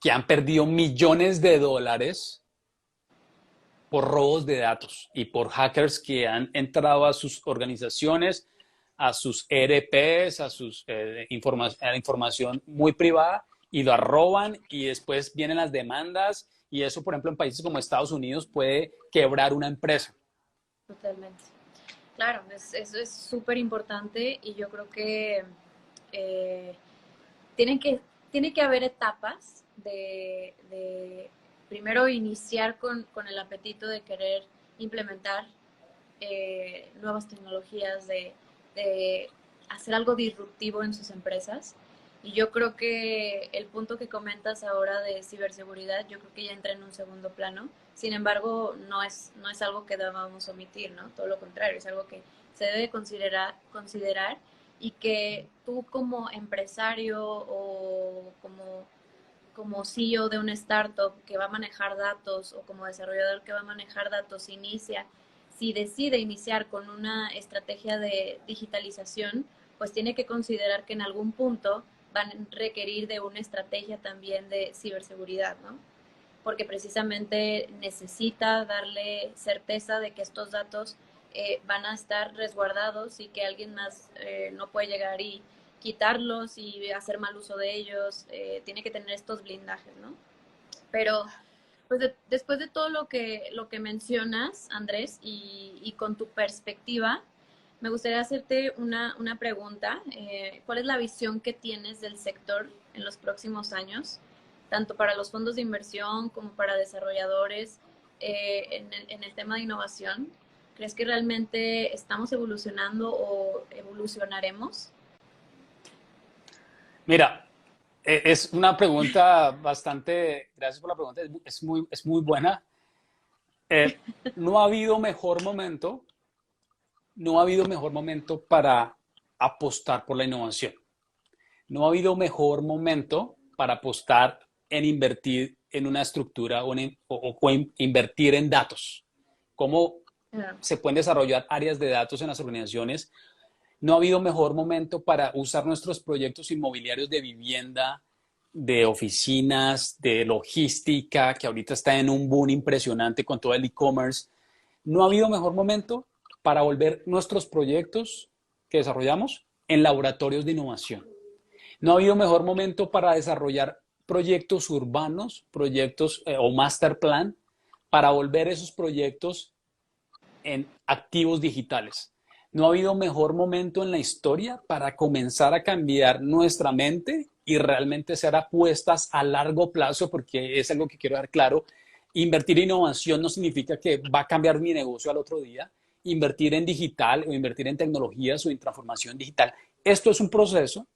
que han perdido millones de dólares por robos de datos y por hackers que han entrado a sus organizaciones, a sus ERPs, a a la información muy privada y lo roban y después vienen las demandas y eso, por ejemplo, en países como Estados Unidos puede quebrar una empresa. Totalmente. Claro, eso es súper importante y yo creo que eh, tienen que, tiene que haber etapas de primero iniciar con el apetito de querer implementar nuevas tecnologías, de hacer algo disruptivo en sus empresas. Y yo creo que el punto que comentas ahora de ciberseguridad, yo creo que ya entra en un segundo plano. Sin embargo, no es algo que debamos omitir, ¿no? Todo lo contrario, es algo que se debe considerar y que tú como empresario o como CEO de una startup que va a manejar datos o como desarrollador que va a manejar datos si decide iniciar con una estrategia de digitalización, pues tiene que considerar que en algún punto van a requerir de una estrategia también de ciberseguridad, ¿no? Porque precisamente necesita darle certeza de que estos datos van a estar resguardados y que alguien más no puede llegar y quitarlos y hacer mal uso de ellos. Tiene que tener estos blindajes, ¿no? Pero pues después de todo lo que mencionas, Andrés, y con tu perspectiva, me gustaría hacerte una pregunta. ¿Cuál es la visión que tienes del sector en los próximos años, tanto para los fondos de inversión como para desarrolladores en el tema de innovación? ¿Crees que realmente estamos evolucionando o evolucionaremos? Mira, es una pregunta bastante, gracias por la pregunta, es muy buena. No ha habido mejor momento, no ha habido mejor momento para apostar por la innovación. No ha habido mejor momento para apostar en invertir en una estructura o invertir en datos. ¿Cómo Yeah. se pueden desarrollar áreas de datos en las organizaciones? No ha habido mejor momento para usar nuestros proyectos inmobiliarios de vivienda, de oficinas, de logística, que ahorita está en un boom impresionante con todo el e-commerce. No ha habido mejor momento para volver nuestros proyectos que desarrollamos en laboratorios de innovación. No ha habido mejor momento para desarrollar proyectos urbanos, proyectos o master plan, para volver esos proyectos en activos digitales. No ha habido mejor momento en la historia para comenzar a cambiar nuestra mente y realmente hacer apuestas a largo plazo, porque es algo que quiero dar claro. Invertir en innovación no significa que va a cambiar mi negocio al otro día. Invertir en digital o invertir en tecnologías o en transformación digital. Esto es un proceso,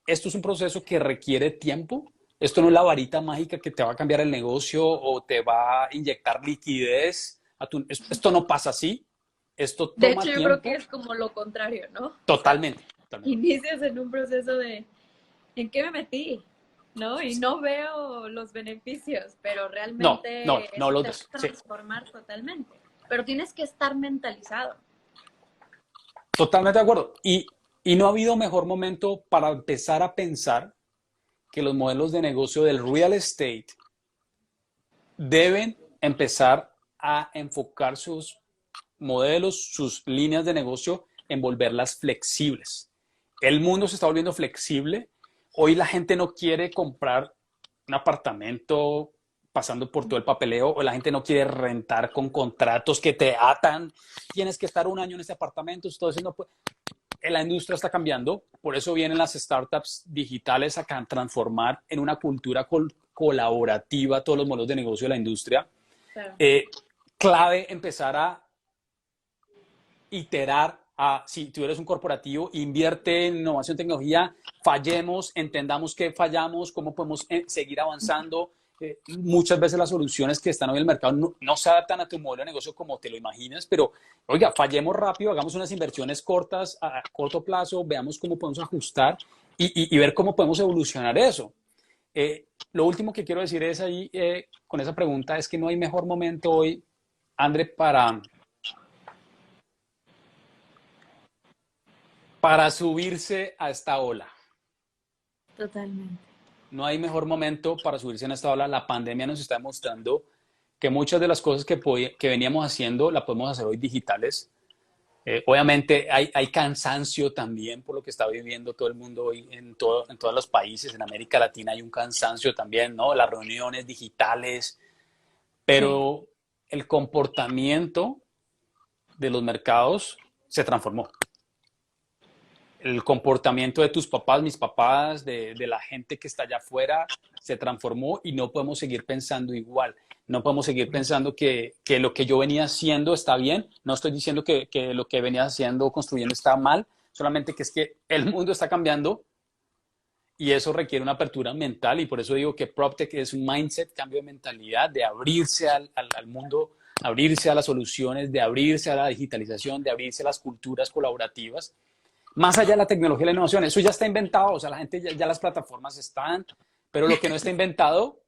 esto es un proceso que requiere tiempo. Esto no es la varita mágica que te va a cambiar el negocio o te va a inyectar liquidez. Esto no pasa así. Esto De hecho, toma yo creo que tiempo. es como lo contrario, ¿no? O sea, Totalmente, totalmente. inicias en un proceso de ¿en qué me metí? ¿No? Y no veo los beneficios, pero No, no, realmente no eso los te va ves. a Sí, transformar totalmente. Pero tienes que estar mentalizado. totalmente de acuerdo. Y no ha habido mejor momento para empezar a pensar que los modelos de negocio del real estate deben empezar a enfocar sus modelos, sus líneas de negocio en volverlas flexibles. El mundo se está volviendo flexible. Hoy la gente no quiere comprar un apartamento pasando por todo el papeleo, o la gente no quiere rentar con contratos que te atan. Tienes que estar un año en este apartamento. Todo eso no puede. La industria está cambiando, por eso vienen las startups digitales a transformar en una cultura colaborativa todos los modelos de negocio de la industria. Claro. Clave empezar a iterar si tú eres un corporativo, invierte en innovación, tecnología, fallemos, entendamos que fallamos, cómo podemos seguir avanzando. Muchas veces las soluciones que están hoy en el mercado no se adaptan a tu modelo de negocio como te lo imaginas, pero oiga, fallemos rápido, hagamos unas inversiones cortas, a corto plazo, veamos cómo podemos ajustar y ver cómo podemos evolucionar eso. Lo último que quiero decir es ahí, con esa pregunta, es que no hay mejor momento hoy, André, para subirse a esta ola. Totalmente. No hay mejor momento para subirse a esta ola. La pandemia nos está demostrando que muchas de las cosas que veníamos haciendo las podemos hacer hoy digitales. Obviamente hay cansancio también por lo que está viviendo todo el mundo hoy en todos los países. En América Latina hay un cansancio también, ¿no? Las reuniones digitales. Sí, pero el comportamiento de los mercados se transformó. El comportamiento de tus papás, mis papás, de la gente que está allá afuera, se transformó y no podemos seguir pensando igual. No podemos seguir pensando que lo que yo venía haciendo está bien. No estoy diciendo que lo que venía haciendo, construyendo, está mal, solamente que es que el mundo está cambiando y eso requiere una apertura mental y por eso digo que PropTech es un mindset, cambio de mentalidad, de abrirse al mundo, abrirse a las soluciones, de abrirse a la digitalización, de abrirse a las culturas colaborativas. Más allá de la tecnología y la innovación, eso ya está inventado, o sea, la gente ya las plataformas están, pero lo que no está inventado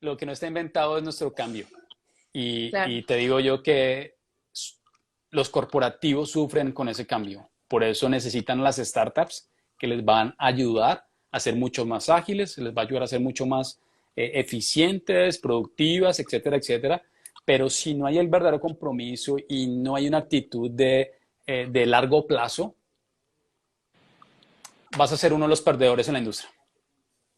es nuestro cambio. claro. Y te digo yo que los corporativos sufren con ese cambio. Por eso necesitan las startups que les van a ayudar a ser mucho más ágiles, les va a ayudar a ser mucho más eficientes, productivas, etcétera, etcétera. Pero si no hay el verdadero compromiso y no hay una actitud de largo plazo, vas a ser uno de los perdedores en la industria.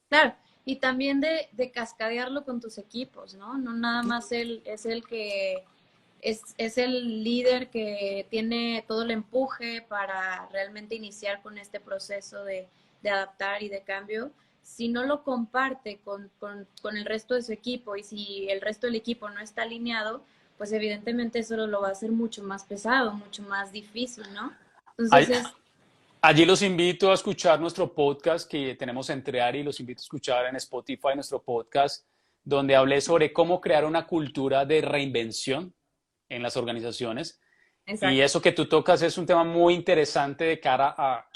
Claro, y también de cascadearlo con tus equipos, ¿no? No nada más él es el que es el líder que tiene todo el empuje para realmente iniciar con este proceso de adaptar y de cambio. Si no lo comparte con el resto de su equipo y si el resto del equipo no está alineado, pues evidentemente eso lo va a hacer mucho más pesado, mucho más difícil, ¿no? Entonces Hay, es, Allí los invito a escuchar nuestro podcast que tenemos en Treari, los invito a escuchar en Spotify nuestro podcast, donde hablé sobre cómo crear una cultura de reinvención en las organizaciones. Y exacto. eso que tú tocas es un tema muy interesante de cara a,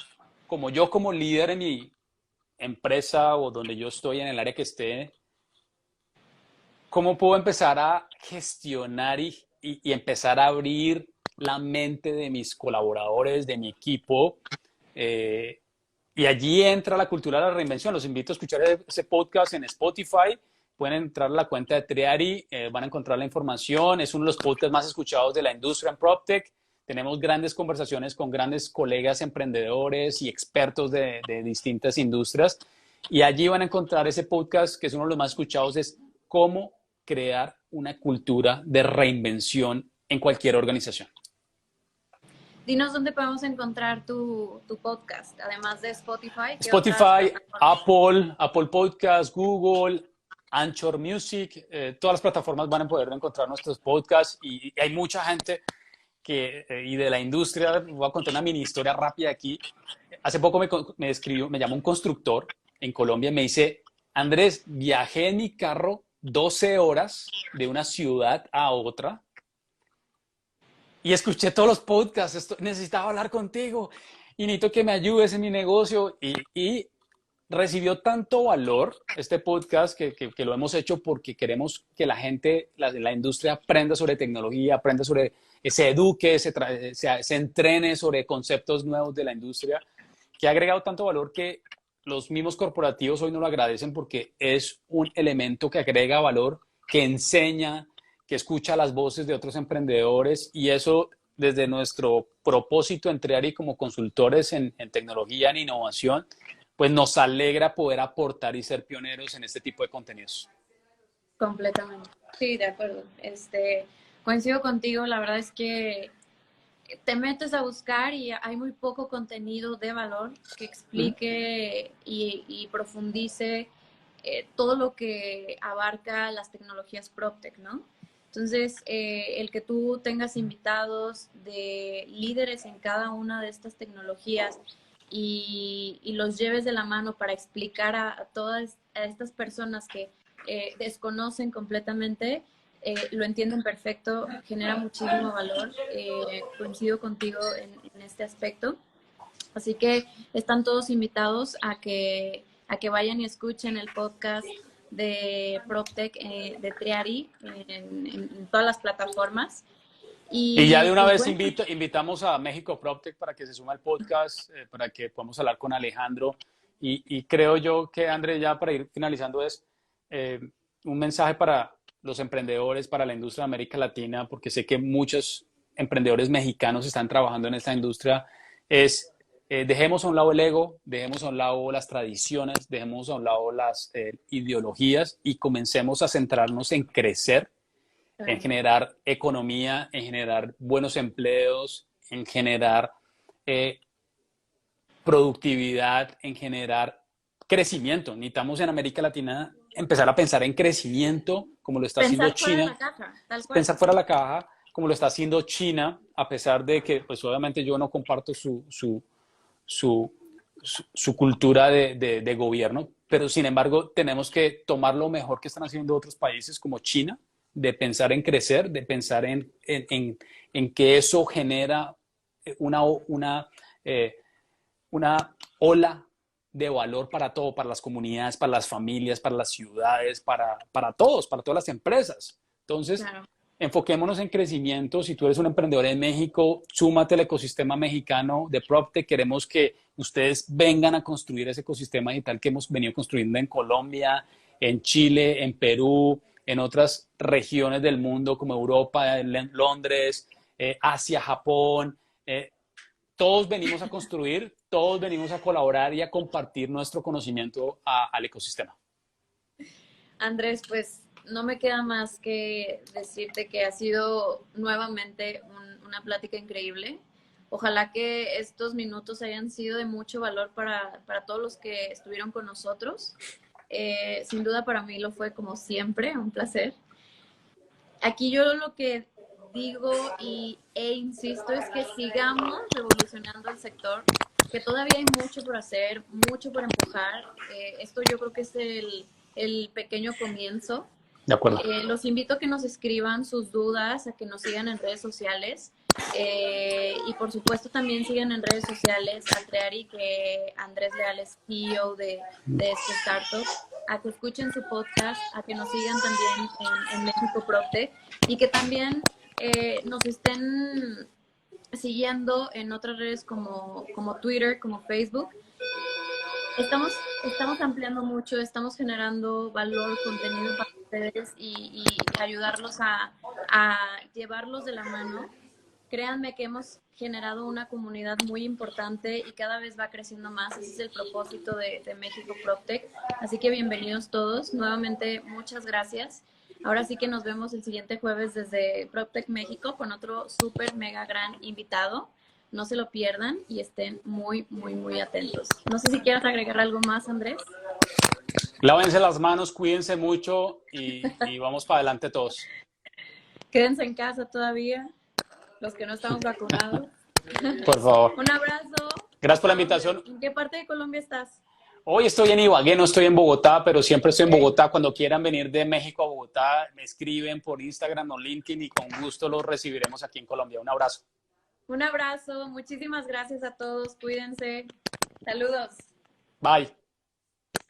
como yo como líder en mi empresa o donde yo estoy en el área que esté, ¿cómo puedo empezar a gestionar y empezar a abrir la mente de mis colaboradores, de mi equipo? Eh, y allí entra la cultura de la reinvención. Los invito a escuchar ese podcast en Spotify. Pueden entrar a la cuenta de Triari, van a encontrar la información. Es uno de los podcasts más escuchados de la industria en PropTech. Tenemos grandes conversaciones con grandes colegas emprendedores y expertos de distintas industrias. Y allí van a encontrar ese podcast que es uno de los más escuchados, es cómo crear una cultura de reinvención en cualquier organización. Dinos dónde podemos encontrar tu podcast, además de Spotify, ¿qué otras Spotify, plataformas? Apple Podcasts, Google, Anchor Music, todas las plataformas van a poder encontrar nuestros podcasts y hay mucha gente y de la industria, voy a contar una mini historia rápida aquí. Hace poco me escribió, me llamó un constructor en Colombia y me dice, Andrés, viajé en mi carro 12 horas de una ciudad a otra y escuché todos los podcasts, necesitaba hablar contigo y necesito que me ayudes en mi negocio y recibió tanto valor este podcast que lo hemos hecho porque queremos que la gente, la industria aprenda sobre tecnología, aprenda sobre, se eduque, se entrene sobre conceptos nuevos de la industria, que ha agregado tanto valor que los mismos corporativos hoy no lo agradecen porque es un elemento que agrega valor, que enseña, que escucha las voces de otros emprendedores y eso desde nuestro propósito entre ARI como consultores en tecnología, en innovación, pues nos alegra poder aportar y ser pioneros en este tipo de contenidos. Completamente. Sí, de acuerdo. Coincido contigo, la verdad es que te metes a buscar y hay muy poco contenido de valor que explique y profundice todo lo que abarca las tecnologías PropTech, ¿no? Entonces, el que tú tengas invitados de líderes en cada una de estas tecnologías y los lleves de la mano para explicar a todas a estas personas que desconocen completamente, lo entienden perfecto, genera muchísimo valor. Coincido contigo en este aspecto. Así que están todos invitados a que vayan y escuchen el podcast de PropTech de Triari en todas las plataformas. Y ya de una Y vez bueno, invitamos a México PropTech para que se suma al podcast, para que podamos hablar con Alejandro. Y creo yo que, André, ya para ir finalizando es eh, un mensaje para los emprendedores, para la industria de América Latina, porque sé que muchos emprendedores mexicanos están trabajando en esta industria, es dejemos a un lado el ego, dejemos a un lado las tradiciones, dejemos a un lado las ideologías y comencemos a centrarnos en crecer en generar economía, en generar buenos empleos, en generar productividad, en generar crecimiento. Necesitamos en América Latina empezar a pensar en crecimiento, como lo está haciendo Pensar fuera de China, la caja, tal cual. pensar fuera de la caja, como lo está haciendo China, a pesar de que, pues obviamente yo no comparto su, su cultura de gobierno, pero sin embargo tenemos que tomar lo mejor que están haciendo otros países como China, de pensar en crecer, de pensar en que eso genera eh, una ola de valor para todo, para las comunidades, para las familias, para las ciudades, para todos, para todas las empresas. Entonces, Claro. enfoquémonos en crecimiento. Si tú eres un emprendedor en México, súmate al ecosistema mexicano de PropTech. Queremos que ustedes vengan a construir ese ecosistema digital que hemos venido construyendo en Colombia, en Chile, en Perú, en otras regiones del mundo como Europa, Londres, Asia, Japón. Todos venimos a construir, todos venimos a colaborar y a compartir nuestro conocimiento al ecosistema. Andrés, pues no me queda más que decirte que ha sido nuevamente una plática increíble. Ojalá que estos minutos hayan sido de mucho valor para todos los que estuvieron con nosotros. Sin duda para mí lo fue como siempre, un placer. Aquí yo lo que digo e insisto es que sigamos revolucionando el sector, que todavía hay mucho por hacer, mucho por empujar. Esto yo creo que es el pequeño comienzo. De acuerdo. Los invito a que nos escriban sus dudas, a que nos sigan en redes sociales. Y por supuesto también sigan en redes sociales a Treari, que Andrés Leal es CEO de este startup, a que escuchen su podcast, a que nos sigan también en México PropTech y que también nos estén siguiendo en otras redes como Twitter, como Facebook. Estamos ampliando mucho, estamos generando valor, contenido para ustedes y ayudarlos a llevarlos de la mano. Créanme que hemos generado una comunidad muy importante y cada vez va creciendo más. Ese es el propósito de México PropTech. Así que bienvenidos todos. Nuevamente, muchas gracias. Ahora sí que nos vemos el siguiente jueves desde PropTech México con otro súper mega gran invitado. No se lo pierdan y estén muy, muy, muy atentos. No sé si quieras agregar algo más, Andrés. Lávense las manos, cuídense mucho y vamos para adelante todos. Quédense en casa todavía, los que no estamos vacunados. Por favor. Un abrazo. Gracias por la invitación. ¿En qué parte de Colombia estás? Hoy estoy en Ibagué, no estoy en Bogotá, pero siempre estoy en Bogotá. Cuando quieran venir de México a Bogotá, me escriben por Instagram o LinkedIn y con gusto los recibiremos aquí en Colombia. Un abrazo. Un abrazo. Muchísimas gracias a todos. Cuídense. Saludos. Bye.